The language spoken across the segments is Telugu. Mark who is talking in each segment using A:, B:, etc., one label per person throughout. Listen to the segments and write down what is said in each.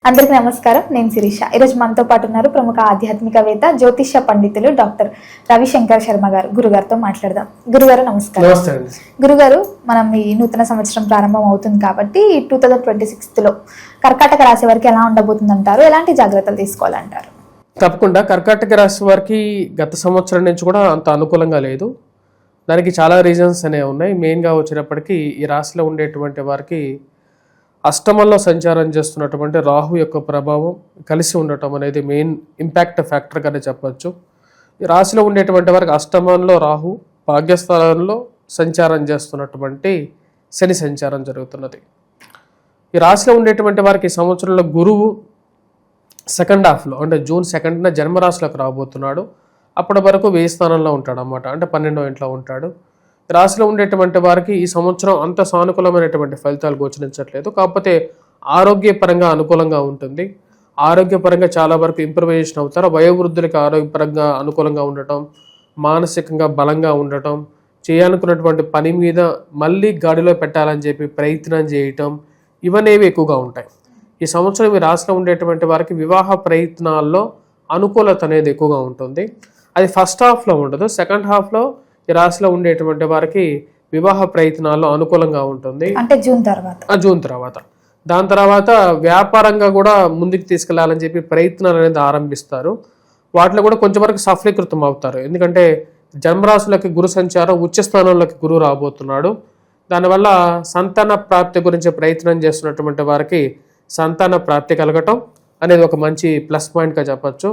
A: అందరికీ నమస్కారం. నేను శిరీష. ఈరోజు మనతో పాటు ఉన్నారు ప్రముఖ ఆధ్యాత్మికవేత్త, జ్యోతిష్య పండితులు డాక్టర్ రవిశంకర్ శర్మ గారు. గురుగారితో మాట్లాడదాం. గురుగారు నమస్కారం. గురుగారు, మనం ఈ నూతన సంవత్సరం ప్రారంభం అవుతుంది కాబట్టి 2026లో కర్కాటక రాశి వారికి ఎలా ఉండబోతుంది అంటారు? ఎలాంటి జాగ్రత్తలు తీసుకోవాలంటారు?
B: తప్పకుండా కర్కాటక రాశి వారికి గత సంవత్సరం నుంచి కూడా అంత అనుకూలంగా లేదు. దానికి చాలా రీజన్స్ అనేవి ఉన్నాయి. మెయిన్గా వచ్చినప్పటికీ ఈ రాశిలో ఉండేటువంటి వారికి అష్టమంలో సంచారం చేస్తున్నటువంటి రాహు యొక్క ప్రభావం కలిసి ఉండటం అనేది మెయిన్ ఇంపాక్ట్ ఫ్యాక్టర్గానే చెప్పచ్చు. ఈ రాశిలో ఉండేటువంటి వారికి అష్టమంలో రాహు, భాగ్యస్థానంలో సంచారం చేస్తున్నటువంటి శని సంచారం జరుగుతున్నది. ఈ రాశిలో ఉండేటువంటి వారికి ఈ సంవత్సరంలో గురువు సెకండ్ హాఫ్లో అంటే జూన్ 2న జన్మరాశిలోకి రాబోతున్నాడు. అప్పటి వరకు 1000 స్థానంలో ఉంటాడు అన్నమాట, అంటే 12వ ఇంట్లో ఉంటాడు. రాశిలో ఉండేటువంటి వారికి ఈ సంవత్సరం అంత సానుకూలమైనటువంటి ఫలితాలు గోచరించట్లేదు. కాకపోతే ఆరోగ్యపరంగా అనుకూలంగా ఉంటుంది. ఆరోగ్యపరంగా చాలా వరకు ఇంప్రూవైజేషన్ అవుతారు. వయోవృద్ధులకి ఆరోగ్యపరంగా అనుకూలంగా ఉండటం, మానసికంగా బలంగా ఉండటం, చేయాలనుకున్నటువంటి పని మీద మళ్ళీ గాడిలో పెట్టాలని చెప్పి ప్రయత్నం చేయటం, ఇవనేవి ఎక్కువగా ఉంటాయి. ఈ సంవత్సరం ఈ రాశిలో ఉండేటువంటి వారికి వివాహ ప్రయత్నాల్లో అనుకూలత అనేది ఎక్కువగా ఉంటుంది. అది ఫస్ట్ హాఫ్లో ఉండదు. సెకండ్ హాఫ్లో ఈ రాశిలో ఉండేటువంటి వారికి వివాహ ప్రయత్నాల్లో అనుకూలంగా ఉంటుంది.
A: అంటే జూన్
B: తర్వాత దాని తర్వాత వ్యాపారంగా కూడా ముందుకు తీసుకెళ్లాలని చెప్పి ప్రయత్నాలు అనేది ఆరంభిస్తారు. వాటిలో కూడా కొంచెం వరకు సఫలీకృతం అవుతారు. ఎందుకంటే జన్మరాశులకి గురు సంచారం, ఉచ్చ స్థానంలోకి గురువు రాబోతున్నాడు. దానివల్ల సంతాన ప్రాప్తి గురించి ప్రయత్నం చేస్తున్నటువంటి వారికి సంతాన ప్రాప్తి కలగటం అనేది ఒక మంచి ప్లస్ పాయింట్గా చెప్పచ్చు.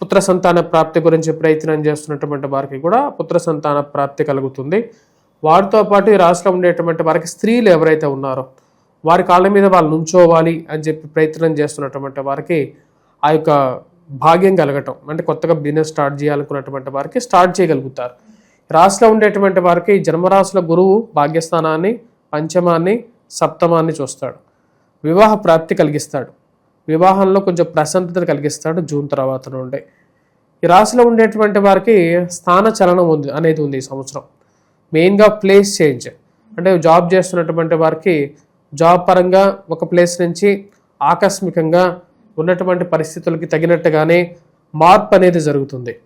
B: పుత్ర సంతాన ప్రాప్తి గురించి ప్రయత్నం చేస్తున్నటువంటి వారికి కూడా పుత్ర సంతాన ప్రాప్తి కలుగుతుంది. వారితో పాటు ఈ రాశిలో ఉండేటువంటి వారికి స్త్రీలు ఎవరైతే ఉన్నారో వారి కాళ్ళ మీద వాళ్ళు నుంచోవాలి అని చెప్పి ప్రయత్నం చేస్తున్నటువంటి వారికి ఆ యొక్క భాగ్యం కలగటం, అంటే కొత్తగా బిజినెస్ స్టార్ట్ చేయాలనుకున్నటువంటి వారికి స్టార్ట్ చేయగలుగుతారు. రాశిలో ఉండేటువంటి వారికి జన్మరాశుల గురువు భాగ్యస్థానాన్ని, పంచమాన్ని, సప్తమాన్ని చూస్తాడు. వివాహ ప్రాప్తి కలిగిస్తాడు. వివాహంలో కొంచెం ప్రశాంతత కలిగిస్తాడు జూన్ తర్వాత నుండి. ఈ రాశిలో ఉండేటువంటి వారికి స్థాన చలనం అనేది ఉంది ఈ సంవత్సరం. మెయిన్గా ప్లేస్ చేంజ్, అంటే జాబ్ చేస్తున్నటువంటి వారికి జాబ్ పరంగా ఒక ప్లేస్ నుంచి ఆకస్మికంగా ఉన్నటువంటి పరిస్థితులకి తగినట్టుగానే మార్పు అనేది జరుగుతుంది.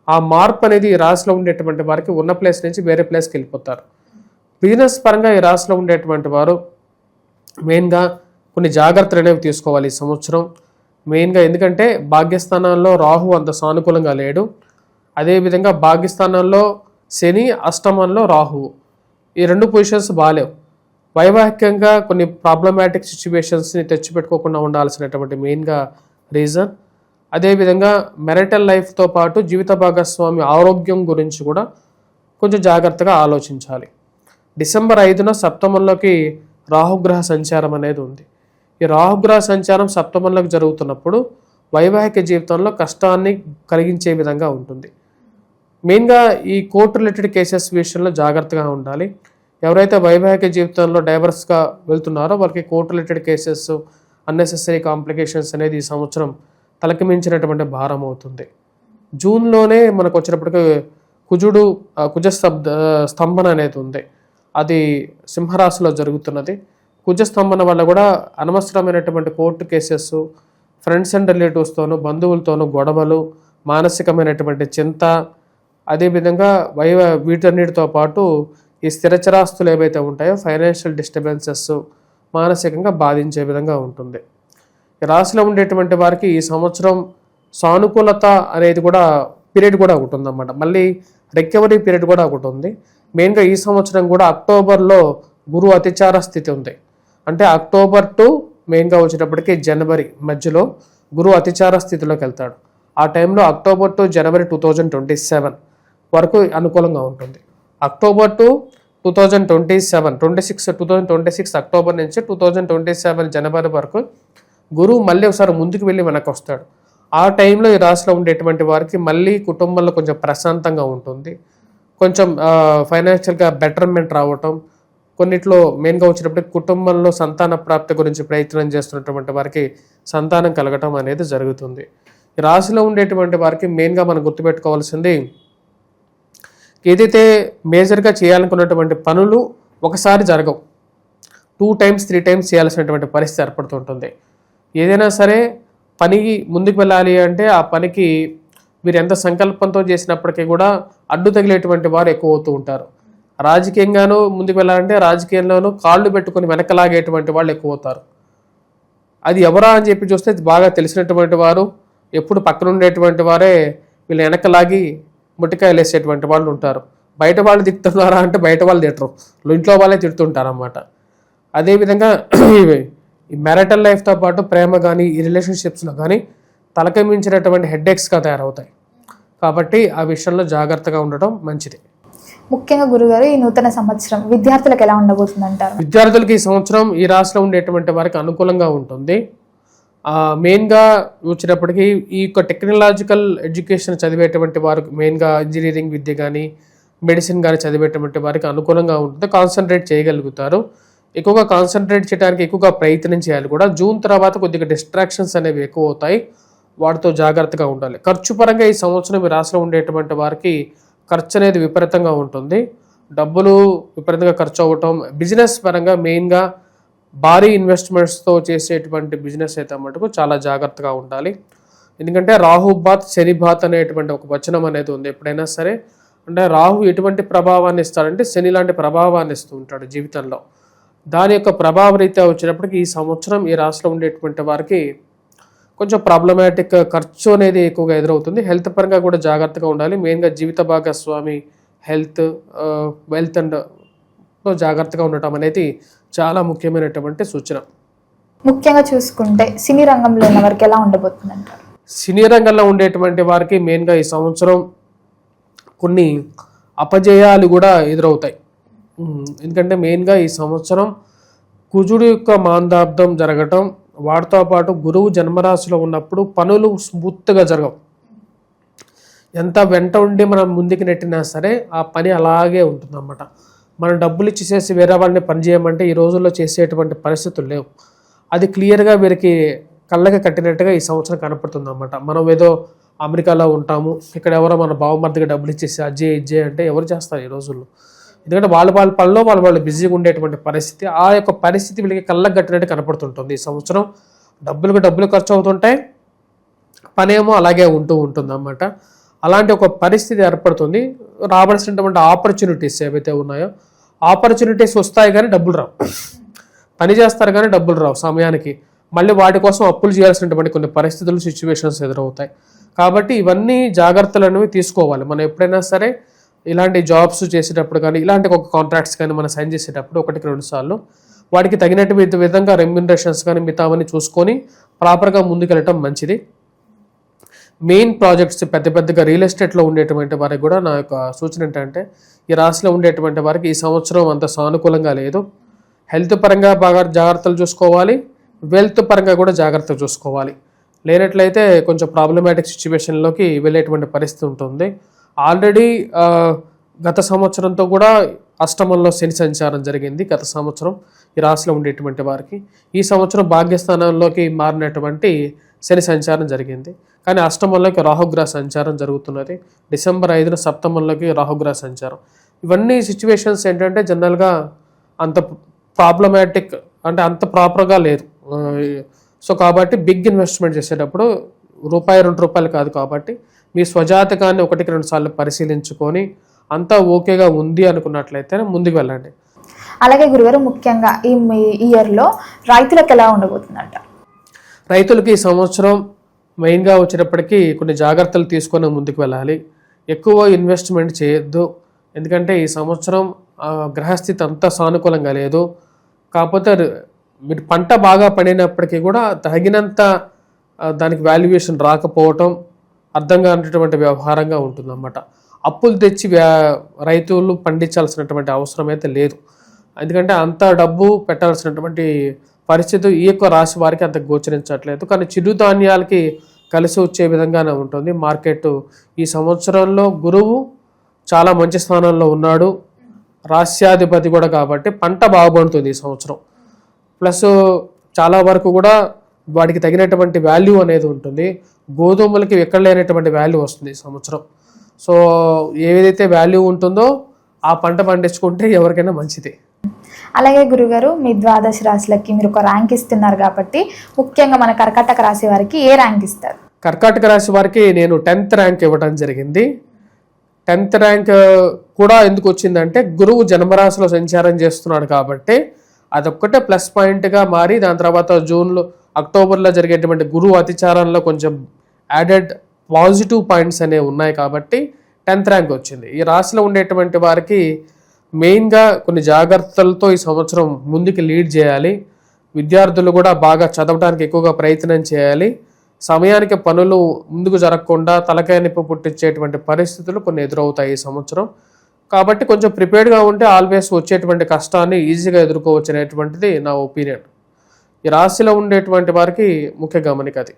B: ఆ మార్పు అనేది ఈ రాశిలో ఉండేటువంటి వారికి ఉన్న ప్లేస్ నుంచి వేరే ప్లేస్కి వెళ్ళిపోతారు. బిజినెస్ పరంగా ఈ రాశిలో ఉండేటువంటి వారు మెయిన్గా కొన్ని జాగ్రత్తలు అనేవి తీసుకోవాలి ఈ సంవత్సరం. మెయిన్గా ఎందుకంటే భాగ్యస్థానంలో రాహు అంత సానుకూలంగా లేడు. అదేవిధంగా భాగ్యస్థానంలో శని, అష్టమంలో రాహువు, ఈ 2 పొజిషన్స్ బాగాలేవు. వైవాహికంగా కొన్ని ప్రాబ్లమాటిక్ సిచ్యువేషన్స్ని తెచ్చిపెట్టుకోకుండా ఉండాల్సినటువంటి మెయిన్గా రీజన్. అదేవిధంగా మెరిటల్ లైఫ్తో పాటు జీవిత భాగస్వామి ఆరోగ్యం గురించి కూడా కొంచెం జాగ్రత్తగా ఆలోచించాలి. డిసెంబర్ 5న సప్తమంలోకి రాహుగ్రహ సంచారం అనేది ఉంది. ఈ రాహుగ్రహ సంచారం సప్తమంలోకి జరుగుతున్నప్పుడు వైవాహిక జీవితంలో కష్టాన్ని కలిగించే విధంగా ఉంటుంది. మెయిన్గా ఈ కోర్టు రిలేటెడ్ కేసెస్ విషయంలో జాగ్రత్తగా ఉండాలి. ఎవరైతే వైవాహిక జీవితంలో డైవర్స్గా వెళ్తున్నారో వాళ్ళకి court related cases, unnecessary complications అనేది ఈ సంవత్సరం తలకి మించినటువంటి భారం అవుతుంది. జూన్లోనే మనకు వచ్చినప్పటికీ కుజ స్తంభన అనేది ఉంది. అది సింహరాశిలో జరుగుతున్నది. కుజస్తంభన వల్ల కూడా అనవసరమైనటువంటి కోర్టు కేసెస్, ఫ్రెండ్స్ అండ్ రిలేటివ్స్తోనూ, బంధువులతోనూ గొడవలు, మానసికమైనటువంటి చింత, అదేవిధంగా వీటన్నిటితో పాటు ఈ స్థిరచరాస్తులు ఏవైతే ఉంటాయో ఫైనాన్షియల్ డిస్టర్బెన్సెస్ మానసికంగా బాధించే విధంగా ఉంటుంది. ఈ రాశిలో ఉండేటువంటి వారికి ఈ సంవత్సరం సానుకూలత అనేది కూడా పీరియడ్ కూడా ఒకటి ఉందన్నమాట. మళ్ళీ రికవరీ పీరియడ్ కూడా ఒకటి ఉంది. మెయిన్గా ఈ సంవత్సరం కూడా అక్టోబర్లో గురు అతిచార స్థితి ఉంది. అంటే అక్టోబర్ టు మెయిన్గా వచ్చేటప్పటికి జనవరి మధ్యలో గురు అతిచార స్థితిలోకి వెళ్తాడు. ఆ టైంలో అక్టోబర్ టు జనవరి 2027 వరకు అనుకూలంగా ఉంటుంది. అక్టోబర్ టు 2026 అక్టోబర్ నుంచి 2027 జనవరి వరకు గురువు మళ్ళీ ఒకసారి ముందుకు వెళ్ళి వెనక్కి వస్తాడు. ఆ టైంలో ఈ రాశిలో ఉండేటువంటి వారికి మళ్ళీ కుటుంబంలో కొంచెం ప్రశాంతంగా ఉంటుంది. కొంచెం ఫైనాన్షియల్గా బెటర్మెంట్ రావటం, కొన్నిట్లో మెయిన్గా వచ్చినప్పటికీ కుటుంబంలో సంతాన ప్రాప్తి గురించి ప్రయత్నం చేస్తున్నటువంటి వారికి సంతానం కలగటం అనేది జరుగుతుంది. ఈ రాశిలో ఉండేటువంటి వారికి మెయిన్గా మనం గుర్తుపెట్టుకోవాల్సింది, ఏదైతే మేజర్గా చేయాలనుకున్నటువంటి పనులు ఒకసారి జరగవు, 2 times 3 times చేయాల్సినటువంటి పరిస్థితి ఏర్పడుతుంటుంది. ఏదైనా సరే పనికి ముందుకు వెళ్ళాలి అంటే ఆ పనికి మీరు ఎంత సంకల్పంతో చేసినప్పటికీ కూడా అడ్డు తగిలేటువంటి వారు ఎక్కువ అవుతూ ఉంటారు. రాజకీయంగానూ ముందుకు వెళ్ళాలంటే రాజకీయంలోనూ కాళ్ళు పెట్టుకుని వెనకలాగేటువంటి వాళ్ళు ఎక్కువ అవుతారు. అది ఎవరా అని చెప్పి చూస్తే బాగా తెలిసినటువంటి వారు, ఎప్పుడు పక్కన ఉండేటువంటి వారే వీళ్ళు వెనకలాగి ముట్టికాయలు వేసేటువంటి వాళ్ళు ఉంటారు. బయట వాళ్ళు తిట్టుతున్నారా అంటే బయట వాళ్ళు తిట్టరు, ఇంట్లో వాళ్ళే తిడుతుంటారు అన్నమాట. అదేవిధంగా ఈ మ్యారిటల్ లైఫ్తో పాటు ప్రేమ కానీ ఈ రిలేషన్షిప్స్లో కానీ తలకి మించినటువంటి హెడ్ఏక్స్గా తయారవుతాయి. కాబట్టి ఆ విషయంలో జాగ్రత్తగా ఉండటం మంచిది.
A: ముఖ్యంగా గురుగారు, ఈ నూతన సంవత్సరం విద్యార్థులకు ఎలా ఉండబోతుంది అంటారు?
B: విద్యార్థులకి ఈ సంవత్సరం ఈ రాశిలో ఉండేటువంటి వారికి అనుకూలంగా ఉంటుంది. మెయిన్గా వచ్చినప్పటికీ ఈ యొక్క టెక్నాలజికల్ ఎడ్యుకేషన్ చదివేటువంటి వారికి, మెయిన్గా ఇంజనీరింగ్ విద్య కానీ మెడిసిన్ కానీ చదివేటువంటి వారికి అనుకూలంగా ఉంటుంది. కాన్సన్ట్రేట్ చేయగలుగుతారు. ఎక్కువగా కాన్సన్ట్రేట్ చేయడానికి ఎక్కువగా ప్రయత్నం చేయాలి కూడా. జూన్ తర్వాత కొద్దిగా డిస్ట్రాక్షన్స్ అనేవి ఎక్కువ అవుతాయి, వాటితో జాగ్రత్తగా ఉండాలి. ఖర్చు పరంగా ఈ సంవత్సరం ఈ రాశిలో ఉండేటువంటి వారికి ఖర్చు అనేది విపరీతంగా ఉంటుంది. డబ్బులు విపరీతంగా ఖర్చు అవ్వటం, బిజినెస్ పరంగా మెయిన్గా భారీ ఇన్వెస్ట్మెంట్స్తో చేసేటువంటి బిజినెస్ అయితే మటుకు చాలా జాగ్రత్తగా ఉండాలి. ఎందుకంటే రాహుబాత్ శనిబాత్ అనేటువంటి ఒక వచనం అనేది ఉంది. ఎప్పుడైనా సరే అంటే రాహు ఎటువంటి ప్రభావాన్ని ఇస్తాడంటే శని లాంటి ప్రభావాన్ని ఇస్తూ ఉంటాడు జీవితంలో. దాని యొక్క ప్రభావ రీత్యా వచ్చినప్పటికీ ఈ సంవత్సరం ఈ రాశిలో ఉండేటువంటి వారికి కొంచెం ప్రాబ్లమాటిక్ ఖర్చు అనేది ఎక్కువగా ఎదురవుతుంది. హెల్త్ పరంగా కూడా జాగ్రత్తగా ఉండాలి. మెయిన్గా జీవిత భాగస్వామి హెల్త్, వెల్త్ అండ్ జాగ్రత్తగా ఉండటం అనేది చాలా ముఖ్యమైనటువంటి సూచన.
A: ముఖ్యంగా చూసుకుంటే సినీ రంగంలో ఉన్న వారికి ఎలా ఉండబోతుంది అంటారు?
B: సినీ రంగంలో ఉండేటువంటి వారికి మెయిన్గా ఈ సంవత్సరం కొన్ని అపజయాలు కూడా ఎదురవుతాయి. ఎందుకంటే మెయిన్గా ఈ సంవత్సరం కుజుడు యొక్క మాందాబ్దం జరగటం, వాటితో పాటు గురువు జన్మరాశిలో ఉన్నప్పుడు పనులు స్మూత్గా జరగవు. ఎంత వెంట ఉండి మనం ముందుకు నెట్టినా సరే ఆ పని అలాగే ఉంటుందన్నమాట. మనం డబ్బులు ఇచ్చేసేసి వేరే వాళ్ళని పని చేయమంటే ఈ రోజుల్లో చేసేటువంటి పరిస్థితులు లేవు. అది క్లియర్గా వీరికి కళ్ళకి కట్టినట్టుగా ఈ సంవత్సరం కనపడుతుంది అన్నమాట. మనం ఏదో అమెరికాలో ఉంటాము, ఇక్కడ ఎవరో మన బావమర్దిగా డబ్బులు ఇచ్చేసి అజ్జే ఇజ్జే అంటే ఎవరు చేస్తారు ఈ రోజుల్లో? ఎందుకంటే వాళ్ళ పనిలో వాళ్ళు బిజీగా ఉండేటువంటి పరిస్థితి, ఆ యొక్క పరిస్థితి వీళ్ళకి కళ్ళకు కట్టినట్టు కనపడుతుంటుంది. ఈ సంవత్సరం డబ్బులు ఖర్చు అవుతుంటాయి, పనేమో అలాగే ఉంటుంది అన్నమాట. అలాంటి ఒక పరిస్థితి ఏర్పడుతుంది. రావాల్సినటువంటి ఆపర్చునిటీస్ ఏవైతే ఉన్నాయో ఆపర్చునిటీస్ వస్తాయి కానీ డబ్బులు రావు. పని చేస్తారు కానీ డబ్బులు రావు సమయానికి. మళ్ళీ వాటి కోసం అప్పులు చేయాల్సినటువంటి కొన్ని పరిస్థితులు, సిచ్యువేషన్స్ ఎదురవుతాయి. కాబట్టి ఇవన్నీ జాగ్రత్తలు అనేవి తీసుకోవాలి. మనం ఎప్పుడైనా సరే ఇలాంటి జాబ్స్ చేసేటప్పుడు కానీ ఇలాంటి ఒక కాంట్రాక్ట్స్ కానీ మనం సైన్ చేసేటప్పుడు 1-2 సార్లు వాటికి తగినట్టు విధంగా రెమ్యూనరేషన్స్ కానీ మిగతావన్నీ చూసుకొని ప్రాపర్గా ముందుకెళ్ళటం మంచిది. మెయిన్ ప్రాజెక్ట్స్ పెద్దగా రియల్ ఎస్టేట్లో ఉండేటువంటి వారికి కూడా నా యొక్క సూచన ఏంటంటే ఈ రాశిలో ఉండేటువంటి వారికి ఈ సంవత్సరం అంత సానుకూలంగా లేదు. హెల్త్ పరంగా బాగా జాగ్రత్తలు చూసుకోవాలి, వెల్త్ పరంగా కూడా జాగ్రత్తలు చూసుకోవాలి. లేనట్లయితే కొంచెం ప్రాబ్లమాటిక్ సిచ్యువేషన్లోకి వెళ్ళేటువంటి పరిస్థితి ఉంటుంది. ఆల్రెడీ గత సంవత్సరంతో కూడా అష్టమంలో శని సంచారం జరిగింది గత సంవత్సరం ఈ రాశిలో ఉండేటువంటి వారికి. ఈ సంవత్సరం భాగ్యస్థానంలోకి మారినటువంటి శని సంచారం జరిగింది, కానీ అష్టమంలోకి రాహుగ్రహ సంచారం జరుగుతున్నది. డిసెంబర్ 5న సప్తమంలోకి రాహుగ్రహ సంచారం. ఇవన్నీ సిచ్యువేషన్స్ ఏంటంటే జనరల్గా అంత ప్రాబ్లమాటిక్ అంటే అంత ప్రాపర్గా లేదు. సో కాబట్టి బిగ్ ఇన్వెస్ట్మెంట్ చేసేటప్పుడు ₹2 కాదు. కాబట్టి మీ స్వజాతకాన్ని 1-2 సార్లు పరిశీలించుకొని అంతా ఓకేగా ఉంది అనుకున్నట్లయితే ముందుకు వెళ్ళండి.
A: అలాగే గురుగారు, ముఖ్యంగా ఈ ఇయర్లో రైతులకు ఎలా ఉండబోతుందంట?
B: రైతులకి ఈ సంవత్సరం మెయిన్గా వచ్చేటప్పటికీ కొన్ని జాగ్రత్తలు తీసుకొని ముందుకు వెళ్ళాలి. ఎక్కువ ఇన్వెస్ట్మెంట్ చేయొద్దు, ఎందుకంటే ఈ సంవత్సరం గ్రహస్థితి అంతా సానుకూలంగా లేదు. కాకపోతే మీరు పంట బాగా పండినప్పటికీ కూడా తగినంత దానికి వాల్యుయేషన్ రాకపోవటం అర్థం కానటువంటి వ్యవహారంగా ఉంటుందన్నమాట. అప్పులు తెచ్చి రైతులు పండించాల్సినటువంటి అవసరం అయితే లేదు, ఎందుకంటే అంత డబ్బు పెట్టాల్సినటువంటి పరిస్థితి ఈ యొక్క రాశి వారికి అంత గోచరించట్లేదు. కానీ చిరుధాన్యాలకి కలిసి వచ్చే విధంగానే ఉంటుంది మార్కెట్. ఈ సంవత్సరంలో గురువు చాలా మంచి స్థానంలో ఉన్నాడు, రాస్యాధిపతి కూడా, కాబట్టి పంట బాగుపడుతుంది ఈ సంవత్సరం. ప్లస్ చాలా వరకు కూడా వాటికి తగినటువంటి వాల్యూ అనేది ఉంటుంది. గోధుమలకి ఎక్కడ లేనటువంటి వాల్యూ వస్తుంది ఈ సంవత్సరం. సో ఏదైతే వాల్యూ ఉంటుందో ఆ పంట పండించుకుంటే ఎవరికైనా మంచిది.
A: అలాగే గురుగారు, మీ ద్వాదశ రాశులకి మీరు ఒక ర్యాంక్ ఇస్తున్నారు కాబట్టి ముఖ్యంగా మన కర్కాటక రాశి వారికి ఏ ర్యాంక్ ఇస్తారు?
B: కర్కాటక రాశి వారికి నేను 10th ర్యాంక్ ఇవ్వడం జరిగింది. 10th ర్యాంక్ కూడా ఎందుకు వచ్చిందంటే గురువు జన్మరాశిలో సంచారం చేస్తున్నాడు కాబట్టి అదొక్కటే ప్లస్ పాయింట్గా మారి, దాని తర్వాత అక్టోబర్లో జరిగేటువంటి గురువు అతిచారంలో కొంచెం యాడెడ్ పాజిటివ్ పాయింట్స్ అనేవి ఉన్నాయి కాబట్టి 10th ర్యాంక్ వచ్చింది. ఈ రాశిలో ఉండేటువంటి వారికి మెయిన్గా కొన్ని జాగ్రత్తలతో ఈ సంవత్సరం ముందుకు లీడ్ చేయాలి. విద్యార్థులు కూడా బాగా చదవడానికి ఎక్కువగా ప్రయత్నం చేయాలి. సమయానికి పనులు ముందుకు జరగకుండా తలకాయ నొప్పి పుట్టించేటువంటి పరిస్థితులు కొన్ని ఎదురవుతాయి ఈ సంవత్సరం. కాబట్టి కొంచెం ప్రిపేర్డ్గా ఉంటే ఆల్వేస్ వచ్చేటువంటి కష్టాన్ని ఈజీగా ఎదుర్కోవచ్చు అనేటువంటిది నా ఒపీనియన్. ఈ రాశిలో ఉండేటువంటి వారికి ముఖ్య గమనిక అది.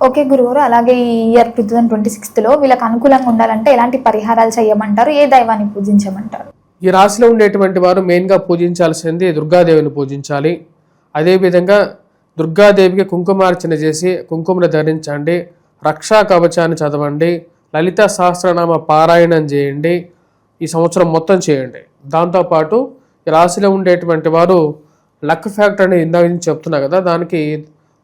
A: ఓకే గురుగారు, అలాగే ఈ ఇయర్ 2026లో వీళ్ళకి అనుకూలంగా ఉండాలంటే ఎలాంటి పరిహారాలు చేయమంటారు? ఏ దైవాన్ని పూజించమంటారు?
B: ఈ రాశిలో ఉండేటువంటి వారు మెయిన్గా పూజించాల్సింది దుర్గాదేవిని పూజించాలి. అదేవిధంగా దుర్గాదేవికి కుంకుమార్చన చేసి కుంకుమను ధరించండి, రక్షా కవచాన్ని చదవండి, లలిత సహస్రనామ పారాయణం చేయండి, ఈ సంవత్సరం మొత్తం చేయండి. దాంతోపాటు ఈ రాశిలో ఉండేటువంటి వారు లక్ ఫ్యాక్టర్ అని ఇందాక నుంచి చెప్తున్నా కదా, దానికి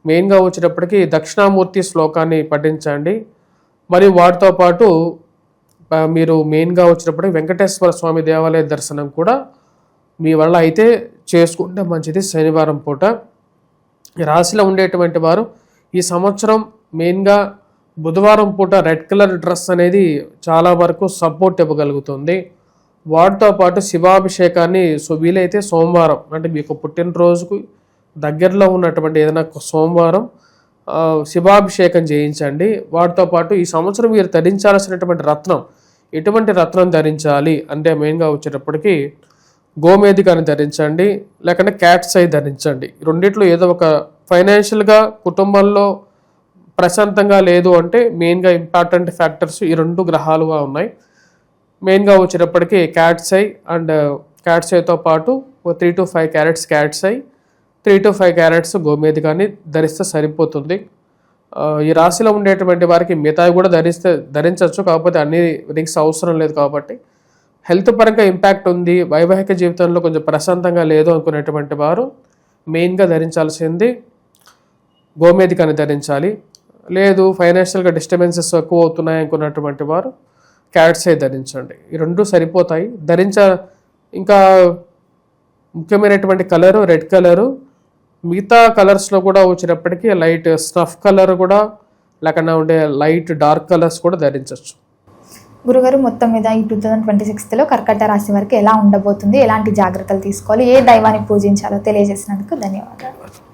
B: మెయిన్గా వచ్చేటప్పటికి దక్షిణామూర్తి శ్లోకాన్ని పఠించండి. మరియు వాటితో పాటు మీరు మెయిన్గా వచ్చేటప్పటికి వెంకటేశ్వర స్వామి దేవాలయ దర్శనం కూడా మీ వల్ల అయితే చేసుకుంటే మంచిది శనివారం పూట. ఈ రాశిలో ఉండేటువంటి వారు ఈ సంవత్సరం మెయిన్గా బుధవారం పూట రెడ్ కలర్ డ్రెస్ అనేది చాలా వరకు సపోర్ట్ ఇవ్వగలుగుతుంది. వాటితో పాటు శివాభిషేకాన్ని వీలైతే సోమవారం, అంటే మీకు పుట్టినరోజుకు దగ్గరలో ఉన్నటువంటి ఏదైనా సోమవారం శివాభిషేకం చేయించండి. వాటితో పాటు ఈ సంవత్సరం మీరు ధరించాల్సినటువంటి రత్నం, ఎటువంటి రత్నం ధరించాలి అంటే మెయిన్గా వచ్చేటప్పటికి గోమేధికాన్ని ధరించండి, లేకుంటే క్యాట్స్ ఐ ధరించండి. రెండిట్లో ఏదో ఒక ఫైనాన్షియల్గా కుటుంబంలో ప్రశాంతంగా లేదు అంటే మెయిన్గా ఇంపార్టెంట్ ఫ్యాక్టర్స్ ఈ 2 గ్రహాలుగా ఉన్నాయి. మెయిన్గా వచ్చేటప్పటికి క్యాట్స్ ఐ అండ్ క్యాట్స్ ఐతో పాటు 3 to 5 carats cat's eye, 3 to 5 carats గోమేధికాన్ని ధరిస్తే సరిపోతుంది. ఈ రాశిలో ఉండేటువంటి వారికి మిగతావి కూడా ధరించవచ్చు, కాకపోతే అన్ని రింగ్స్ అవసరం లేదు. కాబట్టి హెల్త్ పరంగా ఇంపాక్ట్ ఉంది, వైవాహిక జీవితంలో కొంచెం ప్రశాంతంగా లేదు అనుకునేటువంటి వారు మెయిన్గా ధరించాల్సింది గోమేధికాన్ని ధరించాలి. లేదు ఫైనాన్షియల్గా డిస్టర్బెన్సెస్ ఎక్కువ అవుతున్నాయి అనుకున్నటువంటి వారు క్యాట్స్ ఐ ధరించండి. ఈ 2 సరిపోతాయి. ఇంకా ముఖ్యమైనటువంటి కలరు రెడ్ కలరు. మిగతా కలర్స్లో కూడా వచ్చినప్పటికీ లైట్ స్నఫ్ కలర్ కూడా, లేకుండా ఉండే లైట్ డార్క్ కలర్స్ కూడా ధరించవచ్చు.
A: గురుగారు, మొత్తం మీద ఈ 2026లో కర్కాటక రాశి వారికి ఎలా ఉండబోతుంది, ఎలాంటి జాగ్రత్తలు తీసుకోవాలి, ఏ దైవాన్ని పూజించాలో తెలియజేసినందుకు ధన్యవాదాలు.